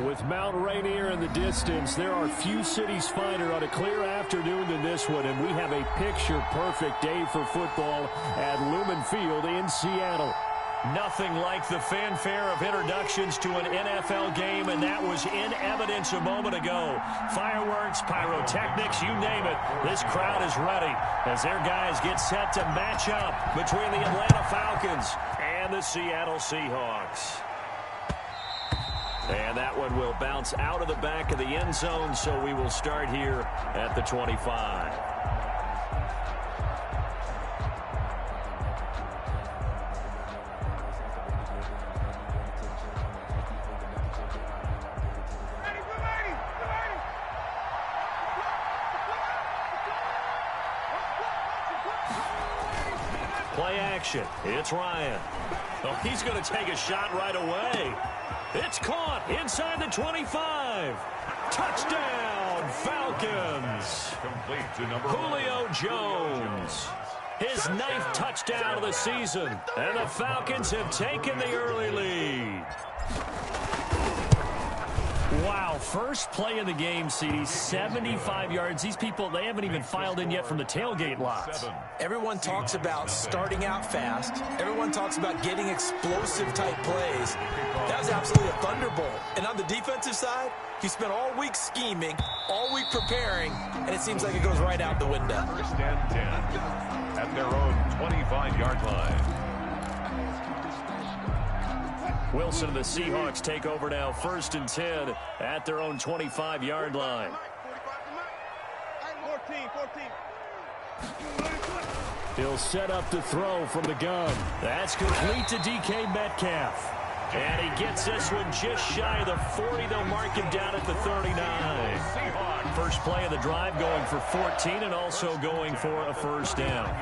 With Mount Rainier in the distance, there are few cities finer on a clear afternoon than this one, and we have a picture-perfect day for football at Lumen Field in Seattle. Nothing like the fanfare of introductions to an NFL game, and that was in evidence a moment ago. Fireworks, pyrotechnics, you name it. This crowd is ready as their guys get set to match up between the Atlanta Falcons and the Seattle Seahawks. And that one will bounce out of the back of the end zone, so we will start here at the 25. Play action. It's Ryan. Oh, he's going to take a shot right away. It's caught inside the 25. Touchdown, Falcons. Complete to number Julio Jones. His 9th touchdown of the season. And the Falcons have taken the early lead. Wow, first play of the game, CD, 75 yards. These people, they haven't even filed in yet from the tailgate lots. Everyone talks about starting out fast. Everyone talks about getting explosive-type plays. That was absolutely a thunderbolt. And on the defensive side, he spent all week scheming, all week preparing, and it seems like it goes right out the window. First and 10 at their own 25-yard line. Wilson and the Seahawks take over now, 1st and 10 at their own 25-yard line. He'll set up to throw from the gun. That's complete to DK Metcalf. And he gets this one just shy of the 40. They'll mark him down at the 39. First play of the drive going for 14 and also going for a first down.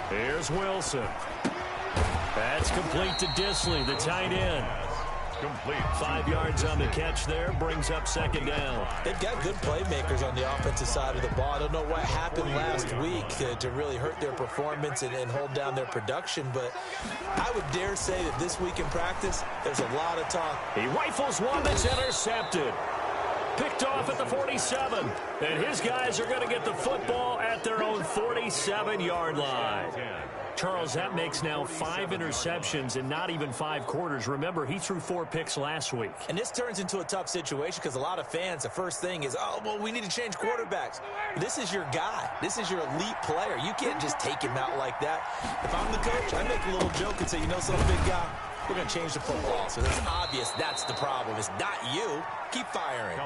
Here's Wilson. That's complete to Disley, the tight end. Complete. 5 yards on the catch there, brings up 2nd down. They've got good playmakers on the offensive side of the ball. I don't know what happened last week to really hurt their performance and hold down their production, but I would dare say that this week in practice, there's a lot of talk. He rifles one that's intercepted. Picked off at the 47. And his guys are going to get the football at their own 47-yard line. Charles, that makes now 5 interceptions in not even 5 quarters. Remember, he threw 4 picks last week. And this turns into a tough situation because a lot of fans, the first thing is, oh, well, we need to change quarterbacks. This is your guy. This is your elite player. You can't just take him out like that. If I'm the coach, I make a little joke and say, you know something, big guy? We're going to change the football. So it's obvious that's the problem. It's not you. Keep firing.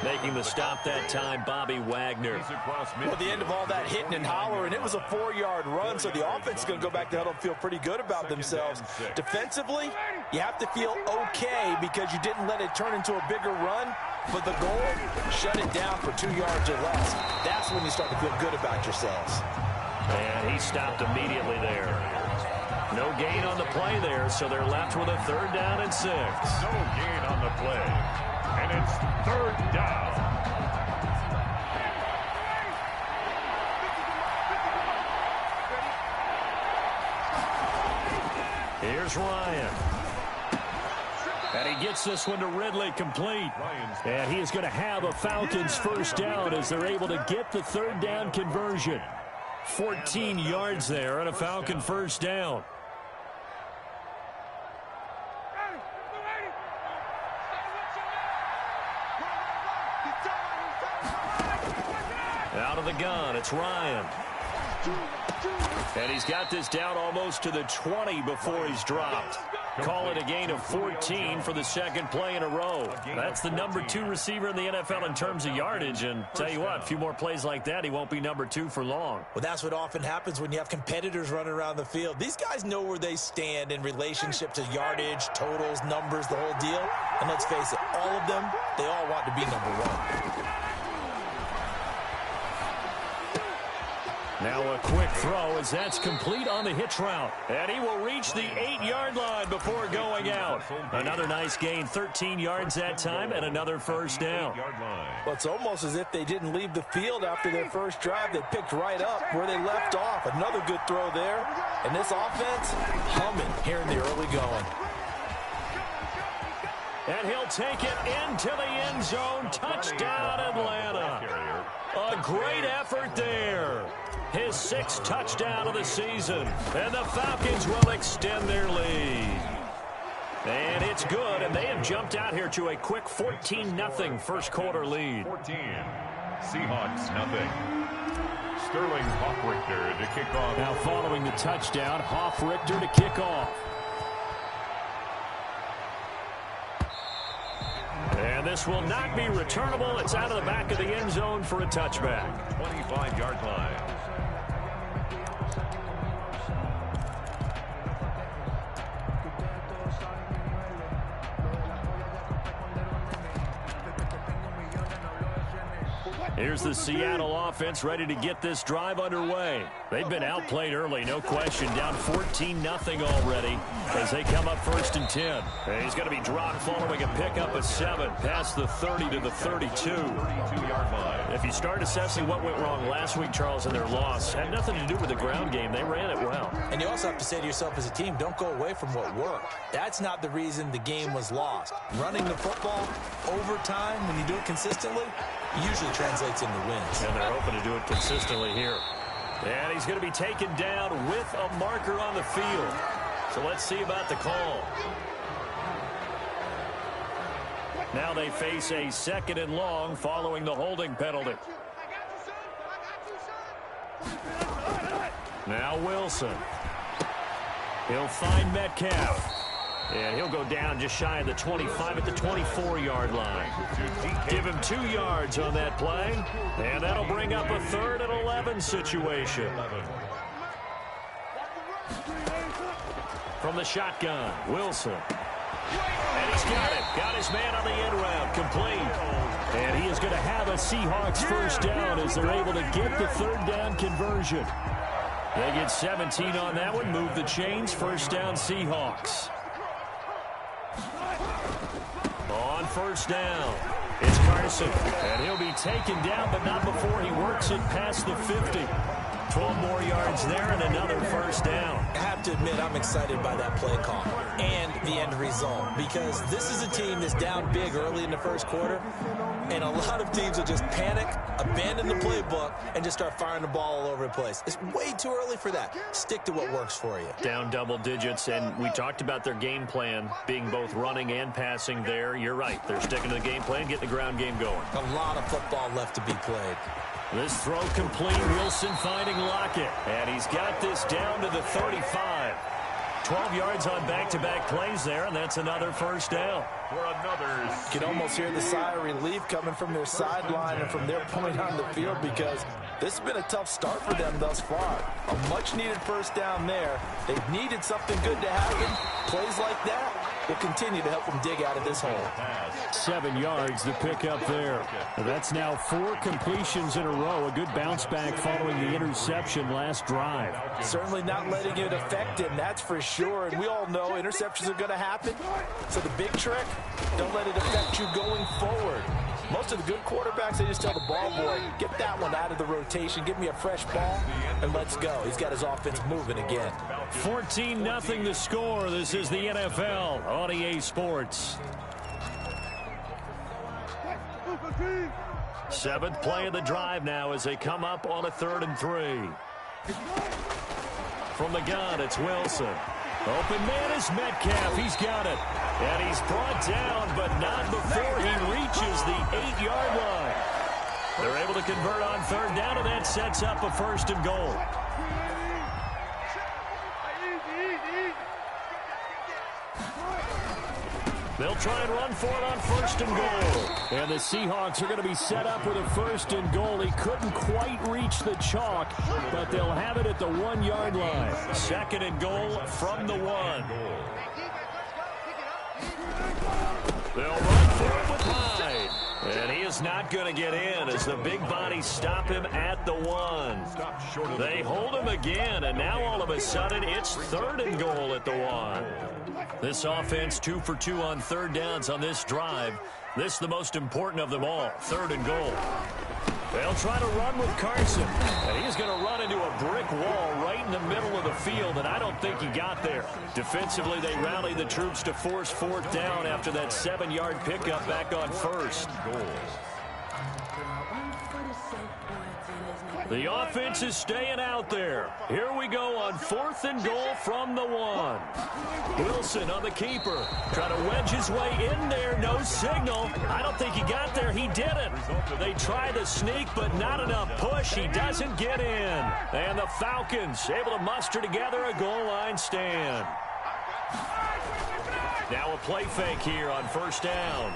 Making the stop that time, Bobby Wagner. Well, the end of all that hitting and hollering, it was a 4-yard run, so the offense is going to go back to huddle and feel pretty good about themselves. Defensively, you have to feel okay because you didn't let it turn into a bigger run, but the goal, shut it down for 2 yards or less. That's when you start to feel good about yourselves. And he stopped immediately there. No gain on the play there, so they're left with a 3rd down and 6. No gain on the play. And it's 3rd down. Here's Ryan. And he gets this one to Ridley complete. And he is going to have a Falcons first down as they're able to get the 3rd down conversion. 14 yards there and a Falcon first down. Out of the gun, it's Ryan. And he's got this down almost to the 20 before he's dropped. Call it a gain of 14 for the 2nd play in a row. That's the number 2 receiver in the NFL in terms of yardage. And tell you what, a few more plays like that, he won't be number 2 for long. Well, that's what often happens when you have competitors running around the field. These guys know where they stand in relationship to yardage, totals, numbers, the whole deal. And let's face it, all of them, they all want to be number 1. Now a quick throw as that's complete on the hitch route. And he will reach the 8-yard line before going out. Another nice gain, 13 yards that time, and another first down. Well, it's almost as if they didn't leave the field after their first drive. They picked right up where they left off. Another good throw there. And this offense humming here in the early going. And he'll take it into the end zone. Touchdown, Atlanta. A great effort there. His 6th touchdown of the season. And the Falcons will extend their lead. And it's good, and they have jumped out here to a quick 14-0 first quarter lead. 14. Seahawks, nothing. Sterling Hoffrichter to kick off. Now following the touchdown, Hoffrichter to kick off. And this will not be returnable. It's out of the back of the end zone for a touchback. 25-yard line. Here's the Seattle offense ready to get this drive underway. They've been outplayed early, no question. Down 14-0 already as they come up 1st and 10. And he's going to be dropped following a pickup of 7 past the 30 to the 32. 32-yard line. If you start assessing what went wrong last week, Charles, in their loss, had nothing to do with the ground game. They ran it well. And you also have to say to yourself as a team, don't go away from what worked. That's not the reason the game was lost. Running the football over time, when you do it consistently, usually translates into wins. And they're hoping to do it consistently here. And he's going to be taken down with a marker on the field. So let's see about the call. Now they face a 2nd and long following the holding penalty. Now Wilson. He'll find Metcalf. And he'll go down just shy of the 25 at the 24-yard line. Give him 2 yards on that play. And that'll bring up a 3rd and 11 situation. From the shotgun, Wilson. And he's got it. Got his man on the end route. Complete. And he is going to have a Seahawks first down as they're able to get the 3rd down conversion. They get 17 on that one. Move the chains. First down, Seahawks. On first down, it's Carson. And he'll be taken down, but not before he works it past the 50. 12 more yards there and another first down. I have to admit, I'm excited by that play call and the end result, because this is a team that's down big early in the first quarter, and a lot of teams will just panic, abandon the playbook, and just start firing the ball all over the place. It's way too early for that. Stick to what works for you. Down double digits, and we talked about their game plan being both running and passing there. You're right. They're sticking to the game plan, getting the ground game going. A lot of football left to be played. This throw complete. Wilson finding Lockett. And he's got this down to the 35. 12 yards on back-to-back plays there, and that's another first down. For another. You can almost hear the sigh of relief coming from their sideline and from their point on the field, because this has been a tough start for them thus far. A much-needed first down there. They've needed something good to happen. Plays like that will continue to help them dig out of this hole. 7 yards to pick up there. That's now 4 completions in a row. A good bounce back following the interception last drive. Certainly not letting it affect him, that's for sure. And we all know interceptions are going to happen. So the big trick, don't let it affect you going forward. Most of the good quarterbacks, they just tell the ball boy, get that one out of the rotation, give me a fresh ball, and let's go. He's got his offense moving again. 14-0 the score. This is the NFL on EA Sports. 7th play of the drive now as they come up on a 3rd and 3. From the gun, it's Wilson. Open man is Metcalf. He's got it. And he's brought down, but not before he reaches the 8-yard line. They're able to convert on 3rd down, and that sets up a 1st and goal. They'll try and run for it on 1st and goal. And the Seahawks are going to be set up with a 1st and goal. He couldn't quite reach the chalk, but they'll have it at the 1-yard line. 2nd and goal from the 1. They'll run for it with Hyde. And he is not going to get in as the big bodies stop him at the 1. They hold him again, and now all of a sudden it's 3rd and goal at the 1. This offense 2 for 2 on 3rd downs on this drive. This the most important of them all, 3rd and goal. They'll try to run with Carson, and he's going to run into a brick wall right in the middle of the field, and I don't think he got there. Defensively, they rallied the troops to force 4th down after that 7-yard pickup back on 1st. The offense is staying out there. Here we go on 4th and goal from the 1. Wilson on the keeper. Trying to wedge his way in there. No signal. I don't think he got there. He didn't. They try the sneak, but not enough push. He doesn't get in. And the Falcons able to muster together a goal line stand. Now a play fake here on 1st down.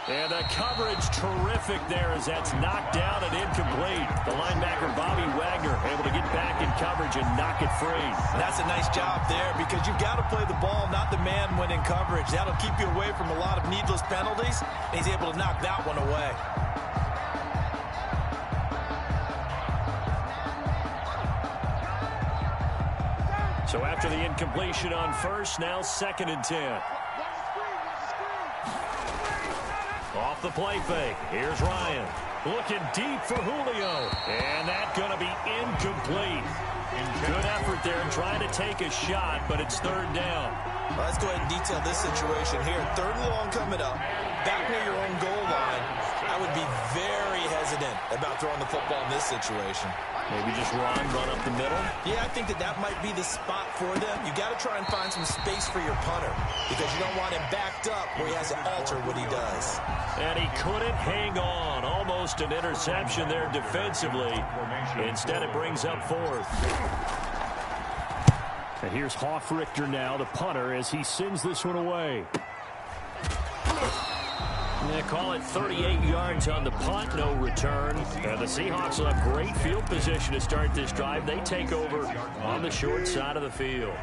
And the coverage terrific there as that's knocked down and incomplete. The linebacker, Bobby Wagner, able to get back in coverage and knock it free. That's a nice job there because you've got to play the ball, not the man when in coverage. That'll keep you away from a lot of needless penalties, and he's able to knock that one away. So after the incompletion on 1st, now 2nd and 10. Off the play fake. Here's Ryan. Looking deep for Julio. And that's going to be incomplete. Good effort there in trying to take a shot, but it's 3rd down. Well, let's go ahead and detail this situation here. 3rd and long coming up. Back near your own goal line. I would be very hesitant about throwing the football in this situation. Maybe just run up the middle? Yeah, I think that might be the spot for them. You got to try and find some space for your punter because you don't want him backed up where he has to alter what he does. And he couldn't hang on. Almost an interception there defensively. Instead, it brings up 4th. And here's Hofrichter now, the punter, as he sends this one away. They call it 38 yards on the punt, no return. And the Seahawks will have great field position to start this drive. They take over on the short side of the field.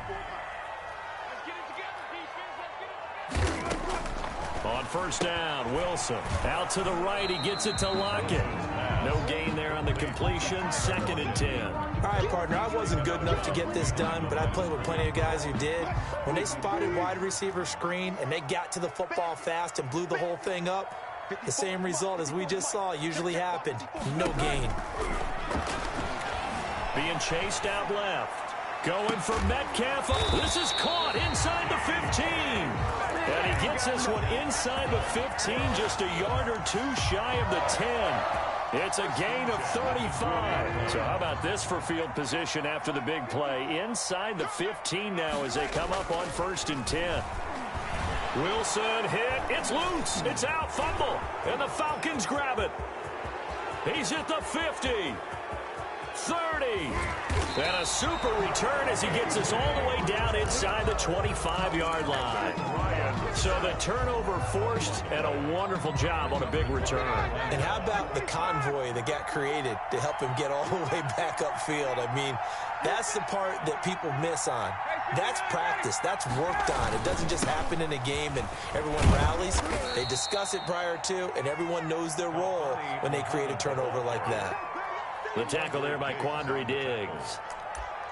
On 1st down, Wilson. Out to the right, he gets it to Lockett. No gain there on the completion, 2nd and 10. All right, partner, I wasn't good enough to get this done, but I played with plenty of guys who did. When they spotted wide receiver screen and they got to the football fast and blew the whole thing up, the same result as we just saw usually happened. No gain. Being chased out left. Going for Metcalf. This is caught inside the 15. And he gets this one inside the 15, just a yard or 2 shy of the 10. It's a gain of 35. So how about this for field position after the big play? Inside the 15 now as they come up on 1st and 10. Wilson hit. It's loose. It's out. Fumble. And the Falcons grab it. He's at the 50. 30. And a super return as he gets us all the way down inside the 25-yard line. So the turnover forced and a wonderful job on a big return. And how about the convoy that got created to help him get all the way back upfield? I mean, that's the part that people miss on. That's practice. That's worked on. It doesn't just happen in a game and everyone rallies. They discuss it prior to, and everyone knows their role when they create a turnover like that. The tackle there by Quandre Diggs.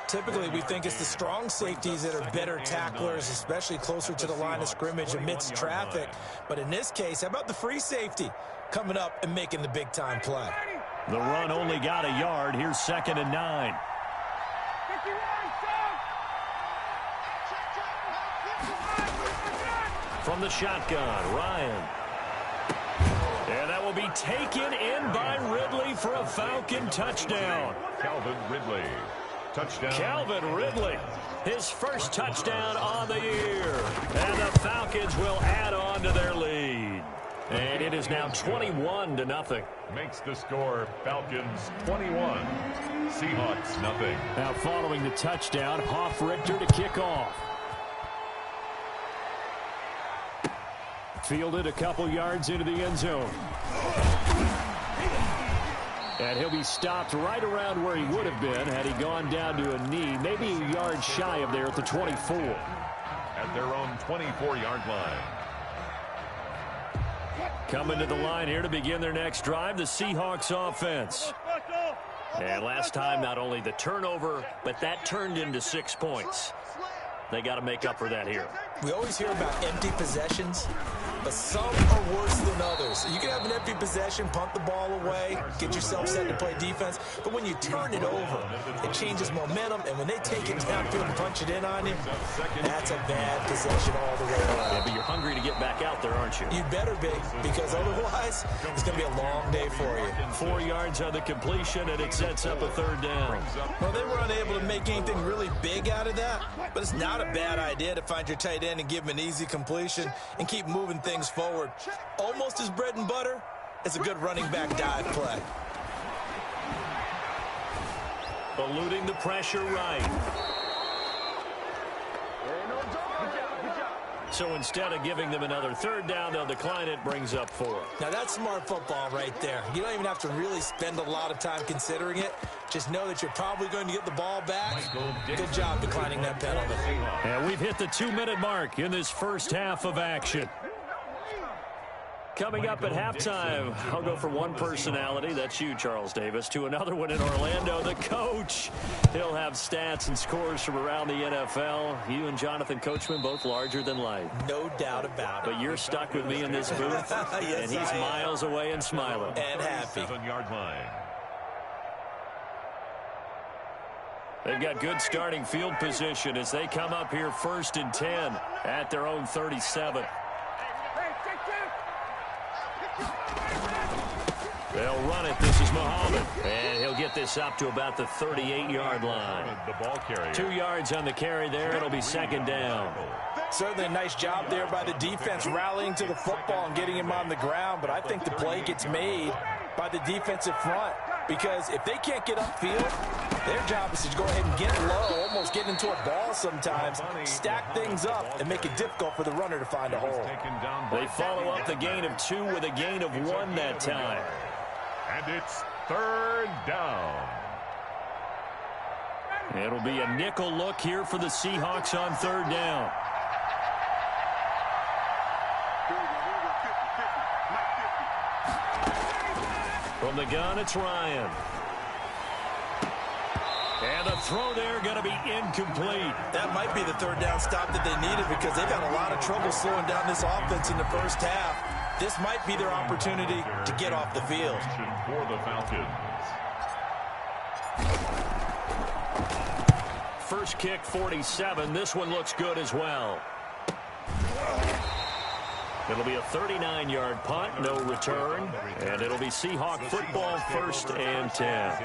Typically, we think it's the strong safeties that are better tacklers, especially closer to the line of scrimmage amidst traffic. But in this case, how about the free safety coming up and making the big-time play? The run only got a yard. Here's 2nd and 9. From the shotgun, Ryan. And that will be taken in by Ridley for a Falcon touchdown. Calvin Ridley. Touchdown. Calvin Ridley, his first touchdown on the year. And the Falcons will add on to their lead. And it is now 21-0. Makes the score Falcons 21, Seahawks nothing. Now following the touchdown, Hofrichter to kick off. Fielded a couple yards into the end zone. And he'll be stopped right around where he would have been had he gone down to a knee, maybe a yard shy of there at the 24. At their own 24-yard line. Coming to the line here to begin their next drive, the Seahawks offense. And last time, not only the turnover, but that turned into 6 points. They got to make up for that here. We always hear about empty possessions, but some are worse than others. You can have an empty possession, punt the ball away, get yourself set to play defense, but when you turn it over, it changes momentum, and when they take it downfield and punch it in on you, that's a bad possession all the way around. Yeah, but you're hungry to get back out there, aren't you? You better be, because otherwise, it's going to be a long day for you. 4 yards on the completion, and it sets up a 3rd down. Well, they were unable to make anything really big out of that, but it's not a bad idea to find your tight end and give him an easy completion and keep moving things forward. Almost as bread and butter as a good running back dive play. Eluding the pressure right. So instead of giving them another 3rd down, they'll decline it, brings up 4. Now that's smart football right there. You don't even have to really spend a lot of time considering it. Just know that you're probably going to get the ball back. Good job declining that penalty. And we've hit the 2-minute mark in this first half of action. Coming up at halftime, I'll go from one personality, that's you, Charles Davis, to another one in Orlando, the coach. He'll have stats and scores from around the NFL. You and Jonathan Coachman, both larger than life. No doubt about it. But you're stuck with me in this booth, yes, and he's miles away and smiling. And happy. 7-yard line. They've got good starting field position as they come up here 1st and 10 at their own 37. They'll run it. This is Muhammad. And he'll get this up to about the 38-yard line. The ball carrier. 2 yards on the carry there. It'll be 2nd down. Certainly a nice job there by the defense rallying to the football and getting him on the ground. But I think the play gets made by the defensive front. Because if they can't get upfield, their job is to go ahead and get low, almost get into a ball sometimes, stack things up, and make it difficult for the runner to find a hole. They follow up the gain of 2 with a gain of 1 that time. And it's 3rd down. It'll be a nickel look here for the Seahawks on 3rd down. From the gun, it's Ryan. And the throw there going to be incomplete. That might be the 3rd down stop that they needed because they've had a lot of trouble slowing down this offense in the first half. This might be their opportunity to get off the field. For the Falcons. First kick, 47. This one looks good as well. It'll be a 39-yard punt, no return, and it'll be Seahawk football 1st and 10.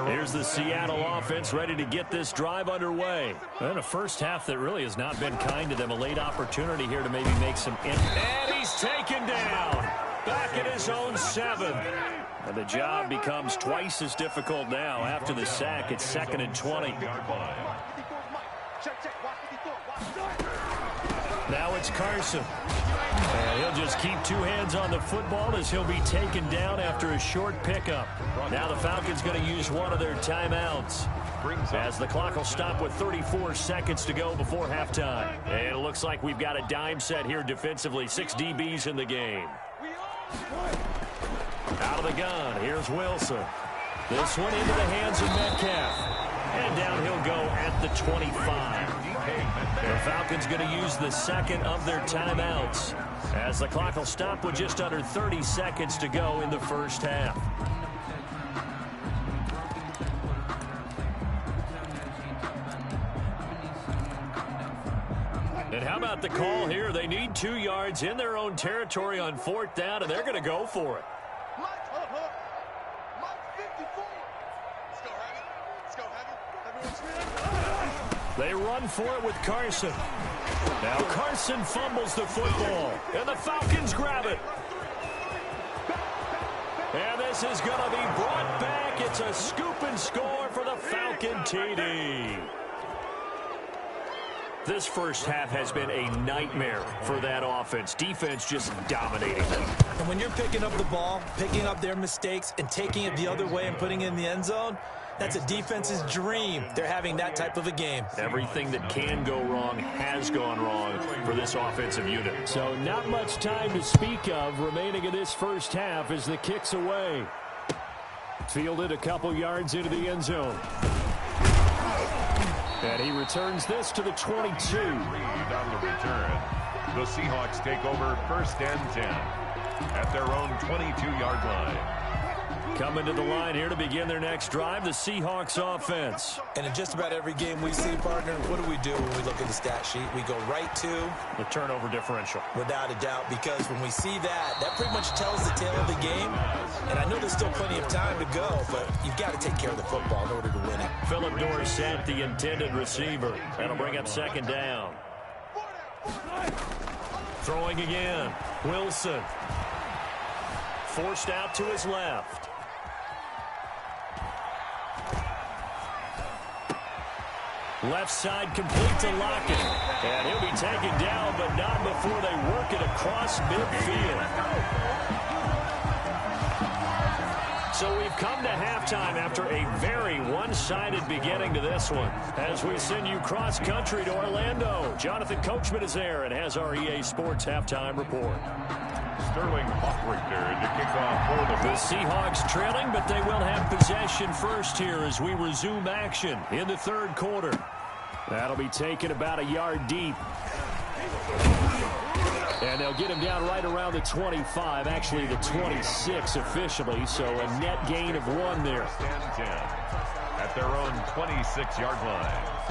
Here's the Seattle offense ready to get this drive underway. And a first half that really has not been kind to them. A late opportunity here to maybe make some impact. And he's taken down. Back at his own 7. And the job becomes twice as difficult now after the sack. It's 2nd and 20. Now it's Carson. And he'll just keep 2 hands on the football as he'll be taken down after a short pickup. Now the Falcons going to use one of their timeouts as the clock will stop with 34 seconds to go before halftime. And it looks like we've got a dime set here defensively. 6 DBs in the game. Out of the gun, here's Wilson. This one into the hands of Metcalf. And down he'll go at the 25. The Falcons going to use the 2nd of their timeouts as the clock will stop with just under 30 seconds to go in the first half. And how about the call here? They need 2 yards in their own territory on 4th down, and they're going to go for it. They run for it with Carson. Now Carson fumbles the football, and the Falcons grab it. And this is going to be brought back. It's a scoop and score for the Falcon TD. This first half has been a nightmare for that offense. Defense just dominating them. And when you're picking up the ball, picking up their mistakes, and taking it the other way and putting it in the end zone, That's a defense's dream. They're having that type of a game. Everything that can go wrong has gone wrong for this offensive unit. So not much time to speak of remaining in this first half as the kick's away. Fielded a couple yards into the end zone. And he returns this to the 22. On the return, the Seahawks take over 1st and 10 at their own 22-yard line. Coming to the line here to begin their next drive, the Seahawks offense. And in just about every game we see, partner, what do we do when we look at the stat sheet? We go right to the turnover differential. Without a doubt, because when we see that, that pretty much tells the tale of the game. And I know there's still plenty of time to go, but you've got to take care of the football in order to win it. Philip Dorsett, the intended receiver. That'll bring up 2nd down. Throwing again. Wilson. Forced out to his left. Left side complete to Lockett. And he'll be taken down, but not before they work it across midfield. So we've come to halftime after a very one-sided beginning to this one. As we send you cross-country to Orlando, Jonathan Coachman is there and has our EA Sports halftime report. Sterling Hockrichter to kick off for the Seahawks trailing, but they will have possession first here as we resume action in the 3rd quarter. That'll be taken about a yard deep. And they'll get him down right around the 25, actually the 26 officially, so a net gain of 1 there. 10 at their own 26-yard line.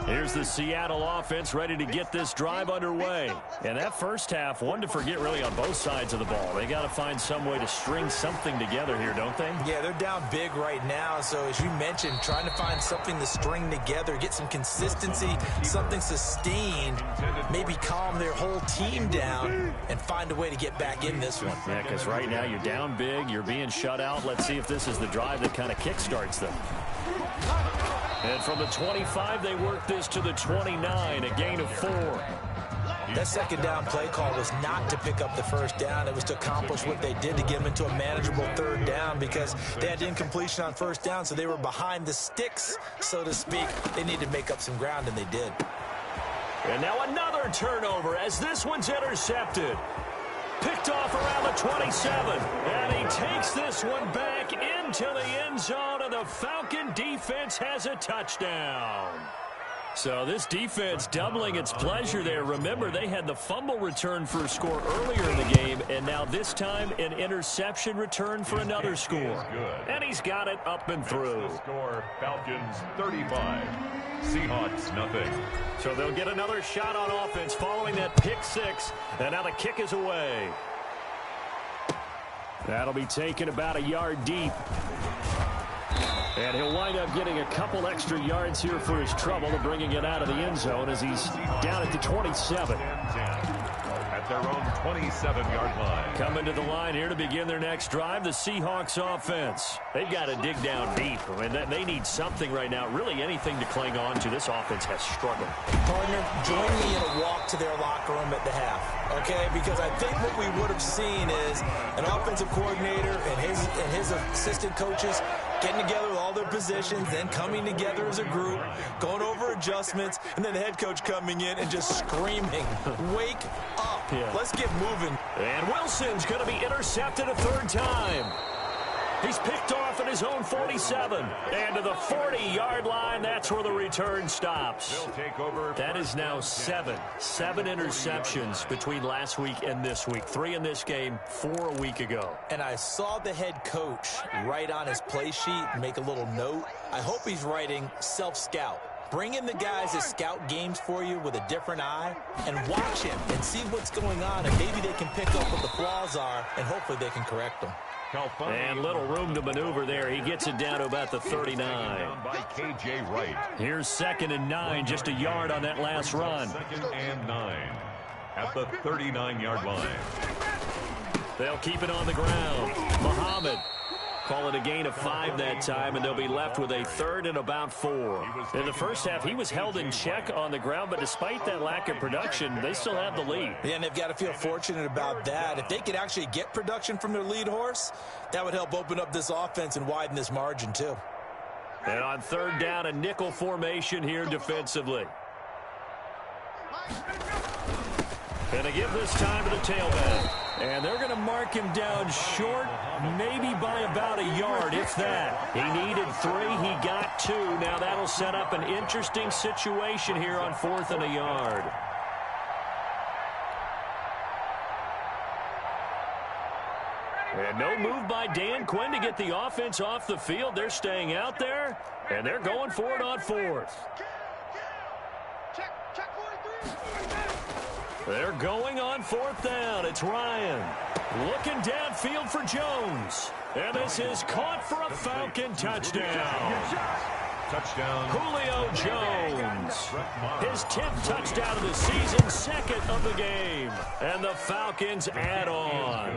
Here's the Seattle offense ready to get this drive underway. And that first half, one to forget really on both sides of the ball. They got to find some way to string something together here, don't they? Yeah, they're down big right now. So as you mentioned, trying to find something to string together, get some consistency, something sustained, maybe calm their whole team down and find a way to get back in this one. Yeah, because right now you're down big, you're being shut out. Let's see if this is the drive that kind of kickstarts them. And from the 25, they work this to the 29, a gain of 4. That 2nd down play call was not to pick up the 1st down. It was to accomplish what they did to get them into a manageable 3rd down because they had incompletion on 1st down, so they were behind the sticks, so to speak. They needed to make up some ground, and they did. And now another turnover as this one's intercepted. Picked off around the 27. And he takes this one back into the end zone, and the Falcon defense has a touchdown. So this defense doubling its pleasure there. Remember, they had the fumble return for a score earlier in the game, and now this time an interception return for another score. And he's got it up and through. Score, Falcons 35. Seahawks nothing. So they'll get another shot on offense following that pick 6. And now the kick is away. That'll be taken about a yard deep. And he'll wind up getting a couple extra yards here for his trouble and bringing it out of the end zone as he's down at the 27. At their own 27-yard line. Coming to the line here to begin their next drive, the Seahawks offense. They've got to dig down deep. I mean, they need something right now, really anything to cling on to. This offense has struggled. Partner, join me in a walk to their locker room at the half, okay? Because I think what we would have seen is an offensive coordinator and his assistant coaches getting together with all their positions, then coming together as a group, going over adjustments, and then the head coach coming in and just screaming, wake up. Yeah. Let's get moving. And Wilson's going to be intercepted a 3rd time. He's picked off at his own 47. And to the 40-yard line, that's where the return stops. That is now 7 interceptions between last week and this week. 3 in this game, 4 a week ago. And I saw the head coach write on his play sheet, make a little note. I hope he's writing self-scout. Bring in the guys that scout games for you with a different eye and watch him and see what's going on, and maybe they can pick up what the flaws are, and hopefully they can correct them. And little room to maneuver there. He gets it down to about the 39. By KJ Wright. Here's 2nd and 9, just a yard on that last run. 2nd and 9 at the 39-yard line. They'll keep it on the ground. Muhammad Call it a gain of 5 that time, and they'll be left with a 3rd and about 4. In the first half, he was held in check on the ground, but despite that lack of production, they still have the lead. Yeah, and they've got to feel fortunate about that. If they could actually get production from their lead horse, that would help open up this offense and widen this margin too. And on 3rd down, a nickel formation here defensively. And they give this time to the tailback. And they're going to mark him down short, maybe by about a yard, if that. He needed 3. He got 2. Now that'll set up an interesting situation here on 4th and a yard. And no move by Dan Quinn to get the offense off the field. They're staying out there, and they're going for it on 4th. They're going on 4th down. It's Ryan looking downfield for Jones. And this is caught for a Falcon touchdown. Touchdown. Julio Jones. His 10th touchdown of the season, 2nd of the game. And the Falcons add on.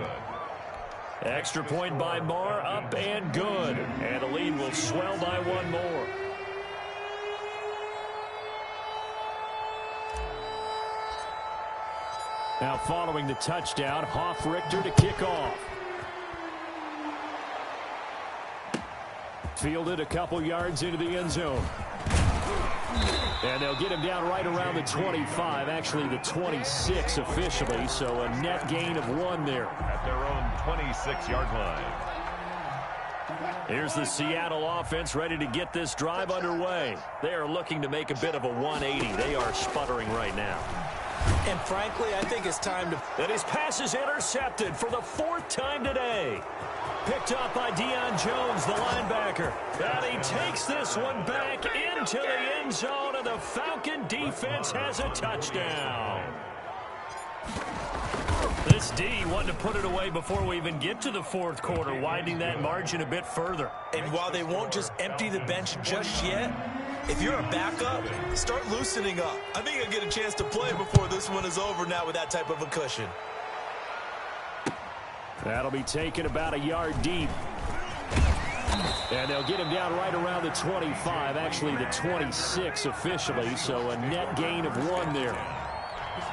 Extra point by Marr, up and good. And the lead will swell by 1 more. Now following the touchdown, Hoff-Richter to kick off. Fielded a couple yards into the end zone. And they'll get him down right around the 25, actually the 26 officially, so a net gain of 1 there. At their own 26-yard line. Here's the Seattle offense ready to get this drive underway. They are looking to make a bit of a 180. They are sputtering right now. And frankly, I think it's time to... And his pass is intercepted for the 4th time today. Picked up by Deion Jones, the linebacker. And he takes this one back into the end zone, and the Falcon defense has a touchdown. This D wanted to put it away before we even get to the 4th quarter, widening that margin a bit further. And while they won't just empty the bench just yet, if you're a backup, start loosening up. I think you'll get a chance to play before this one is over now with that type of a cushion. That'll be taken about a yard deep. And they'll get him down right around the 25, actually the 26 officially, so a net gain of 1 there.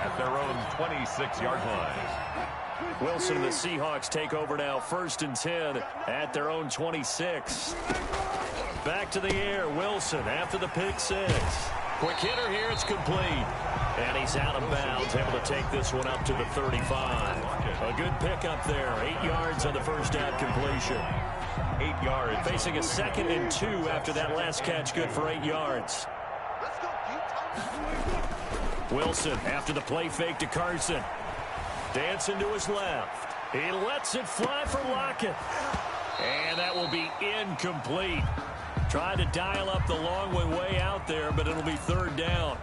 At their own 26-yard line. Wilson and the Seahawks take over now, 1st and 10 at their own 26. Back to the air, Wilson after the pick 6. Quick hitter here, it's complete. And he's out of bounds, able to take this one up to the 35. A good pickup there, 8 yards on the first down completion. 8 yards. Facing a 2nd and 2 after that last catch, good for 8 yards. Wilson after the play fake to Carson. Dancing to his left. He lets it fly for Lockett. And that will be incomplete. Trying to dial up the long way out there, but it'll be 3rd down.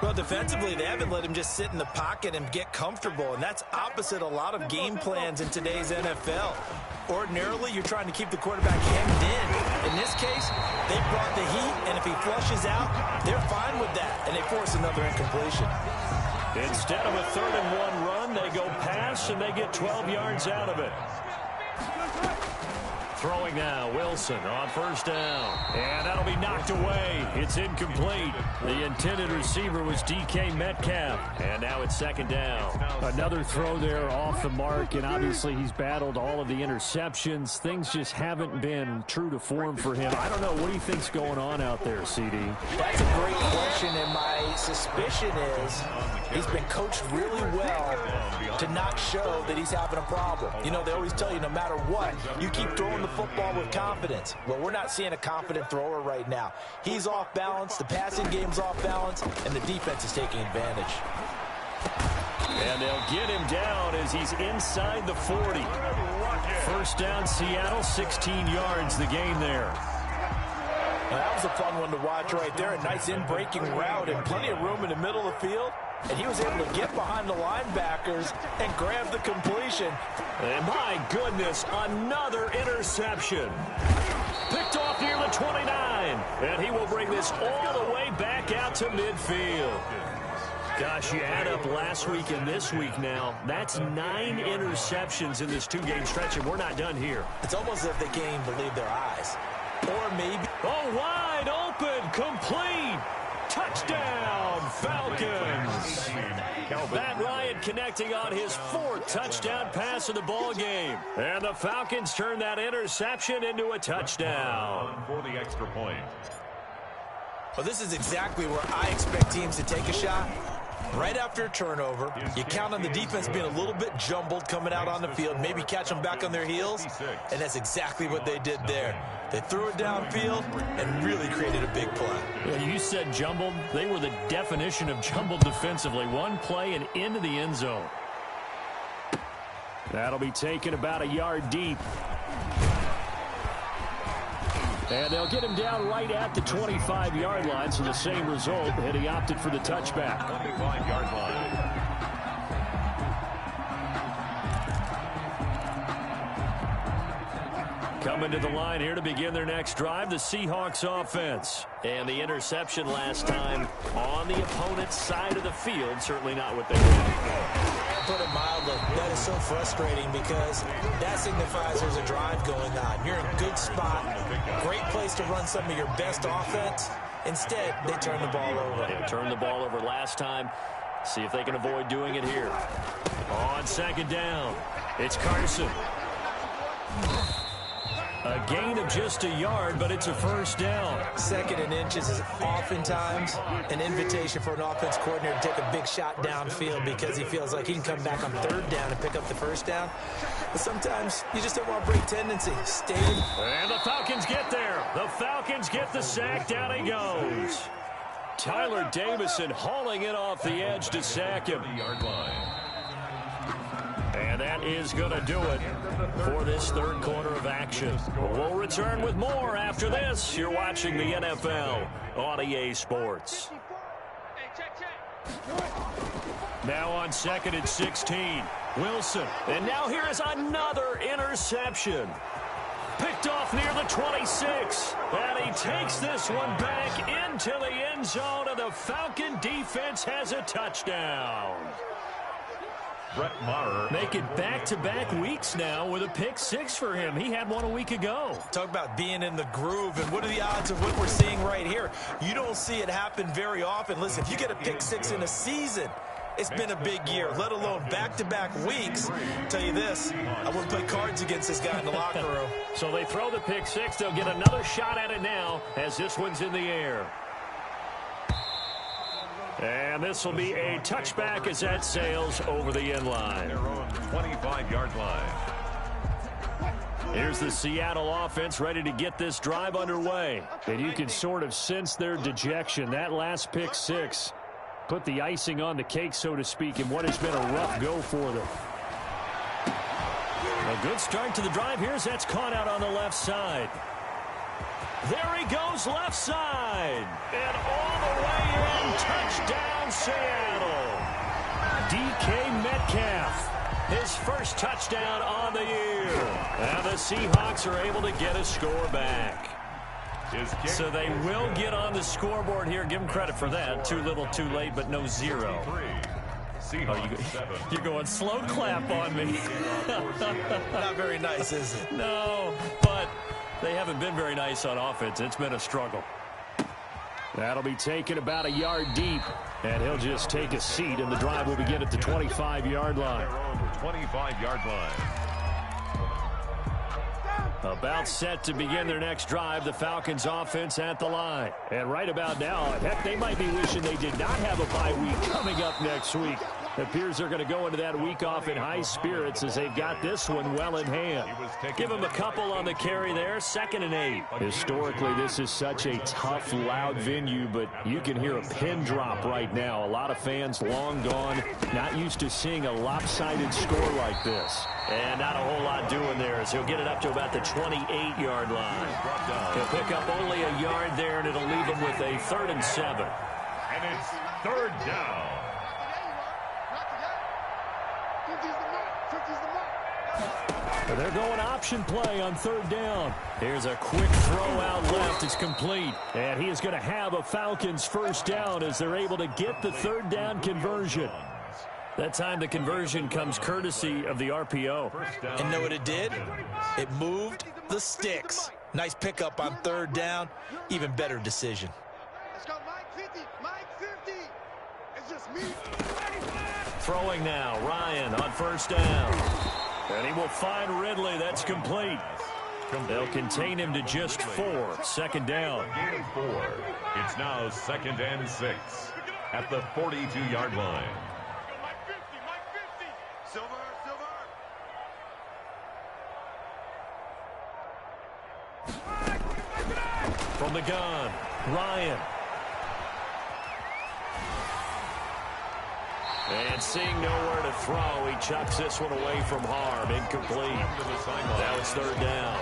Well, defensively, they haven't let him just sit in the pocket and get comfortable, and that's opposite a lot of game plans in today's NFL. Ordinarily, you're trying to keep the quarterback hemmed in. In this case, they brought the heat, and if he flushes out, they're fine with that, and they force another incompletion. Instead of a 3rd and 1 run, they go pass, and they get 12 yards out of it. Throwing now, Wilson on 1st down. And that'll be knocked away. It's incomplete. The intended receiver was DK Metcalf. And now it's 2nd down. Another throw there off the mark, and obviously he's battled all of the interceptions. Things just haven't been true to form for him. I don't know. What do you think's going on out there, CD? That's a great question, and my suspicion is he's been coached really well to not show that he's having a problem. You know, they always tell you no matter what, you keep throwing the football with confidence. Well, we're not seeing a confident thrower right now. He's off balance, the passing game's off balance, and the defense is taking advantage. And they'll get him down as he's inside the 40. 1st down, Seattle, 16 yards the gain there. Now, that was a fun one to watch right there. A nice in-breaking route and plenty of room in the middle of the field. And he was able to get behind the linebackers and grab the completion. And my goodness, another interception. Picked off near the 29. And he will bring this all the way back out to midfield. Gosh, you add up last week and this week now, that's 9 interceptions in this 2-game stretch, and we're not done here. It's almost as if they can't even believe their eyes. Or maybe... Oh, wide open, complete. Touchdown, Falcons. Matt Ryan connecting on his 4th touchdown pass of the ball game. And the Falcons turn that interception into a touchdown. For the extra point. Well, this is exactly where I expect teams to take a shot. Right after a turnover, you count on the defense being a little bit jumbled coming out on the field, maybe catch them back on their heels, and that's exactly what they did there. They threw it downfield and really created a big play. Yeah, you said jumbled. They were the definition of jumbled defensively. One play and into the end zone. That'll be taken about a yard deep. And they'll get him down right at the 25-yard line, so the same result, and he opted for the touchback. 25-yard line. Coming to the line here to begin their next drive, the Seahawks offense. And the interception last time on the opponent's side of the field, certainly not what they wanted. Put it mildly, that is so frustrating because that signifies there's a drive going on. You're in a good spot, great place to run some of your best offense. Instead, they turn the ball over. They turned the ball over last time. See if they can avoid doing it here. On second down, it's Carson. A gain of just a yard, but it's a first down. 2nd and inches is oftentimes an invitation for an offense coordinator to take a big shot downfield because he feels like he can come back on 3rd down and pick up the first down. But sometimes you just don't want to break tendency. Stay. And the Falcons get there. The Falcons get the sack. Down he goes. Tyler Davison hauling it off the edge to sack him. And that is going to do it for this 3rd quarter of action. We'll return with more after this. You're watching the NFL on EA Sports. Now on 2nd and 16, Wilson. And now here is another interception. Picked off near the 26. And he takes this one back into the end zone, and the Falcon defense has a touchdown. Brett Maher. Make it back-to-back weeks now with a pick 6 for him. He had one a week ago. Talk about being in the groove, and what are the odds of what we're seeing right here? You don't see it happen very often. Listen, if you get a pick 6 in a season, it's been a big year, let alone back-to-back weeks. Tell you this, I wouldn't play cards against this guy in the locker room. So they throw the pick 6. They'll get another shot at it now as this one's in the air. And this will be a touchback as that sails over the end line. Their own 25-yard line. Here's the Seattle offense ready to get this drive underway. And you can sort of sense their dejection. That last pick 6 put the icing on the cake, so to speak, in what has been a rough go for them. A good start to the drive here as that's caught out on the left side. There he goes, left side. And all the way in, touchdown Seattle. DK Metcalf, his first touchdown on the year. And the Seahawks are able to get a score back. So they will get on the scoreboard here. Give them credit for that. Too little, too late, but no 0. Oh, you're going slow clap on me. Not very nice, is it? No, but they haven't been very nice on offense. It's been a struggle. That'll be taken about a yard deep, and he'll just take a seat, and the drive will begin at the 25-yard line. 25-yard line. About set to begin their next drive, the Falcons offense at the line. And right about now, heck, they might be wishing they did not have a bye week coming up next week. It appears they're going to go into that week off in high spirits as they've got this one well in hand. Give them a couple on the carry there, 2nd and 8. Historically, this is such a tough, loud venue, but you can hear a pin drop right now. A lot of fans long gone, not used to seeing a lopsided score like this. And not a whole lot doing there as he'll get it up to about the 28-yard line. He'll pick up only a yard there, and it'll leave him with a 3rd and 7. And it's 3rd down. They're going option play on third down. Here's a quick throw out left. It's complete. And he is going to have a Falcons first down as they're able to get the third down conversion. That time the conversion comes courtesy of the RPO. And know what it did? It moved the sticks. Nice pickup on third down. Even better decision. Let's go, Mike 50. Mike 50. It's just me. Throwing now. Ryan on first down. And he will find Ridley. That's complete. They'll contain him to just 4. Second down. Gain of 4. It's now 2nd and 6 at the 42-yard line. Silver. From the gun, Ryan. And seeing nowhere to throw, he chucks this one away from harm. Incomplete. Now it's third down.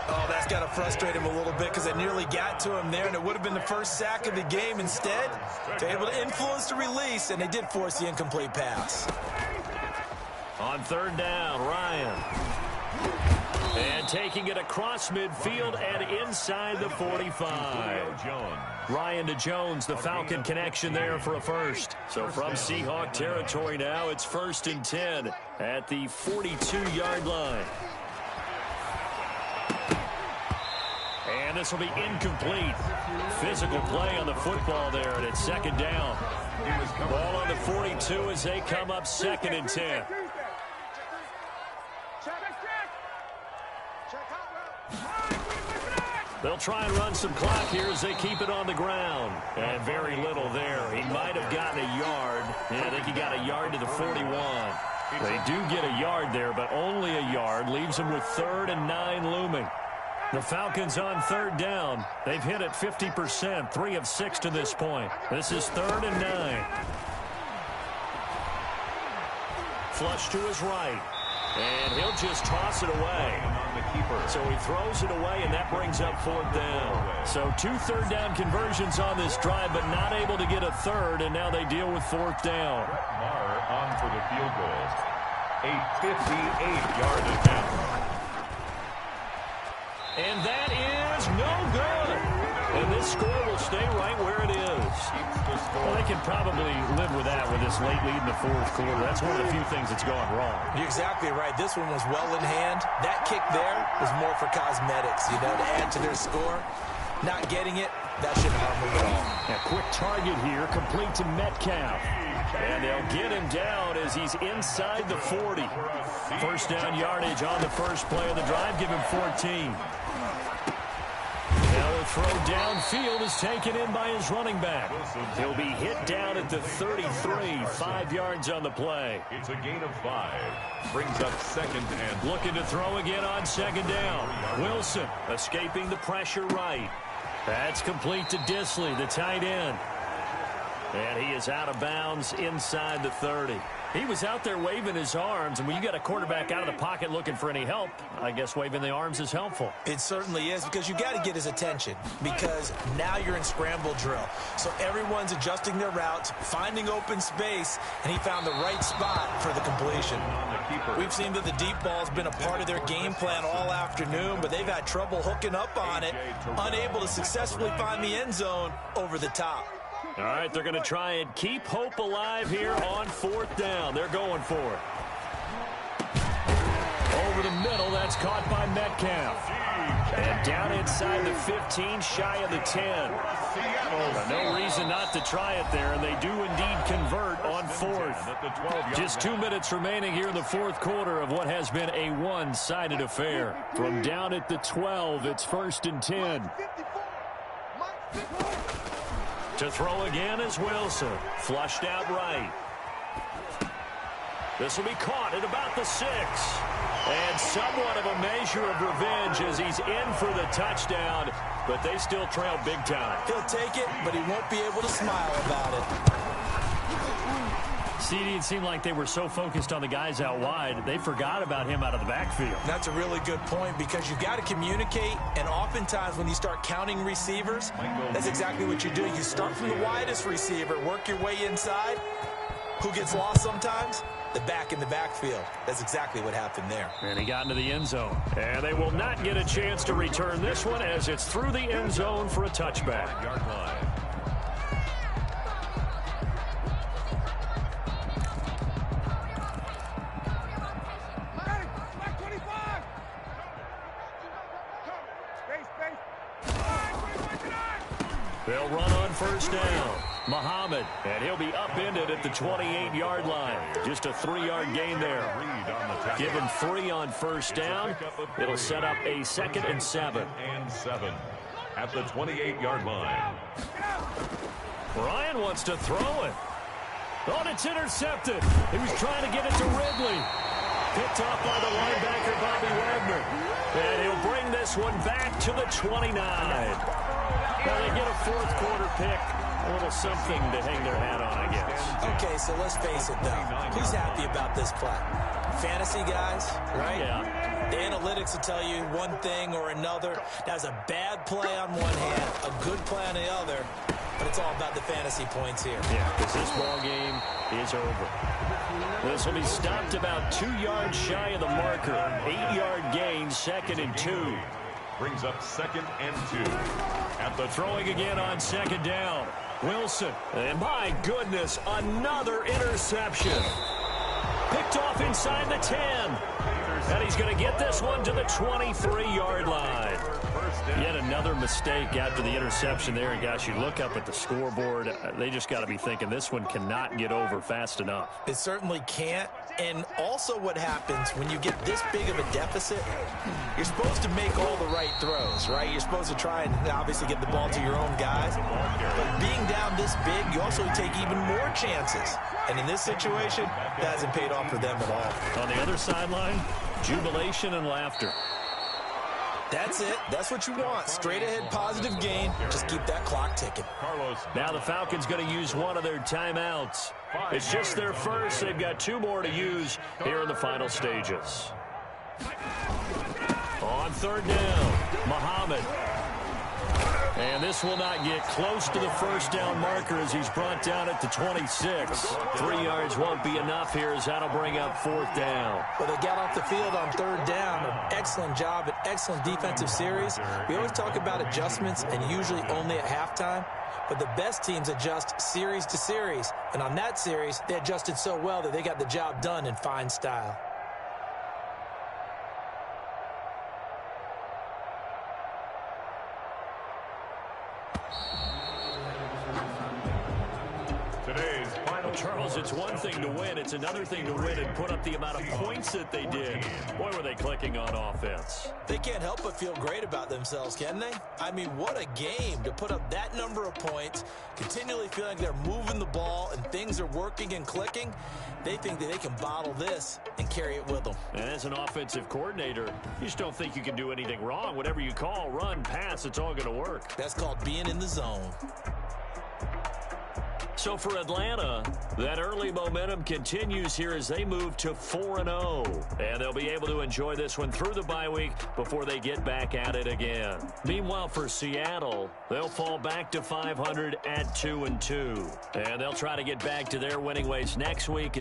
Oh, that's got to frustrate him a little bit because it nearly got to him there, and it would have been the first sack of the game. Instead, they're able to influence the release, and they did force the incomplete pass. On third down, Ryan. And taking it across midfield and inside the 45. Ryan to Jones, the Falcon connection there for a first. So from Seahawk territory now, it's 1st and 10 at the 42-yard line. And this will be incomplete. Physical play on the football there, and it's second down. Ball on the 42 as they come up 2nd and 10. They'll try and run some clock here as they keep it on the ground. And very little there. He might have gotten a yard. Yeah, I think he got a yard to the 41. They do get a yard there, but only a yard. Leaves them with 3rd and 9 looming. The Falcons on third down. They've hit it 50%, 3 of 6 to this point. This is 3rd and 9. Flush to his right. And he'll just toss it away. So he throws it away, and that brings up 4th down. So 2 third down conversions on this drive, but not able to get a third, and now they deal with 4th down. Marr on for the field goal. A 58-yard attempt. And that is no good. And this score will stay right where it is. Well, they can probably live with that with this late lead in the 4th quarter. That's one of the few things that's gone wrong. You're exactly right. This one was well in hand. That kick there was more for cosmetics, to add to their score. Not getting it, that shouldn't harm them at all. A quick target here, complete to Metcalf. And they'll get him down as he's inside the 40. First down yardage on the first play of the drive. Give him 14. Now the throw downfield is taken in by his running back. He'll be hit down at the 33, 5 yards on the play. It's a gain of 5. Brings up 2nd and... Looking to throw again on 2nd down. Wilson escaping the pressure right. That's complete to Disley, the tight end. And he is out of bounds inside the 30. He was out there waving his arms, and when you got a quarterback out of the pocket looking for any help, I guess waving the arms is helpful. It certainly is, because you got to get his attention, because now you're in scramble drill. So everyone's adjusting their routes, finding open space, and he found the right spot for the completion. We've seen that the deep ball's been a part of their game plan all afternoon, but they've had trouble hooking up on it, unable to successfully find the end zone over the top. All right, they're going to try and keep hope alive here on 4th down. They're going for it. Over the middle, that's caught by Metcalf. And down inside the 15, shy of the 10. No reason not to try it there, and they do indeed convert on 4th. Just 2 minutes remaining here in the 4th quarter of what has been a one-sided affair. From down at the 12, it's 1st and 10. To throw again is Wilson. Flushed out right. This will be caught at about the 6. And somewhat of a measure of revenge as he's in for the touchdown, but they still trail big time. He'll take it, but he won't be able to smile about it. CD, it seemed like they were so focused on the guys out wide, they forgot about him out of the backfield. That's a really good point, because you've got to communicate, and oftentimes when you start counting receivers, that's exactly what you do. You start from the widest receiver, work your way inside, Who gets lost sometimes? The back in the backfield. That's exactly what happened there. And he got into the end zone. And they will not get a chance to return this one as it's through the end zone for a touchback. Yard line. They'll run on first down. Muhammad, and he'll be upended at the 28-yard line. Just a 3-yard gain there. Give him 3 on first down. It'll set up a 2nd and 7. At the 28-yard line. Ryan wants to throw it. Oh, it's intercepted. He was trying to get it to Ridley. Picked off by the linebacker, Bobby Wagner. And he'll bring this one back to the 29. Now they get a 4th quarter pick. A little something to hang their hat on, I guess. Okay, so let's face it, though. Who's happy about this play? Fantasy guys, right? Yeah. The analytics will tell you one thing or another. That's a bad play on one hand, a good play on the other, but it's all about the fantasy points here. Yeah, because this ball game is over. This will be stopped about 2 yards shy of the marker. 8-yard gain, 2nd and 2. Brings up 2nd and 2. At the throwing again on 2nd down. Wilson. And my goodness, another interception. Picked off inside the 10. And he's going to get this one to the 23-yard line. Yet another mistake after the interception there. And gosh, you look up at the scoreboard, they just got to be thinking this one cannot get over fast enough. It certainly can't. And also what happens when you get this big of a deficit, you're supposed to make all the right throws, right? You're supposed to try and obviously get the ball to your own guys. But being down this big, you also take even more chances. And in this situation, that hasn't paid off for them at all. On the other sideline, jubilation and laughter. That's it. That's what you want. Straight ahead positive gain. Just keep that clock ticking. Now the Falcons going to use one of their timeouts. It's just their first. They've got 2 more to use here in the final stages. On 3rd down, Muhammad. And this will not get close to the first down marker as he's brought down at the 26. 3 yards won't be enough here as that'll bring up 4th down. Well, they got off the field on 3rd down. An excellent job, an excellent defensive series. We always talk about adjustments and usually only at halftime. But the best teams adjust series to series. And on that series, they adjusted so well that they got the job done in fine style. Charles, it's one thing to win. It's another thing to win and put up the amount of points that they did. Boy, were they clicking on offense. They can't help but feel great about themselves, can they? I mean, what a game to put up that number of points, continually feeling like they're moving the ball and things are working and clicking. They think that they can bottle this and carry it with them. And as an offensive coordinator, you just don't think you can do anything wrong. Whatever you call, run, pass, it's all going to work. That's called being in the zone. So for Atlanta, that early momentum continues here as they move to 4-0. And they'll be able to enjoy this one through the bye week before they get back at it again. Meanwhile, for Seattle, they'll fall back to 500 at 2-2. And they'll try to get back to their winning ways next week.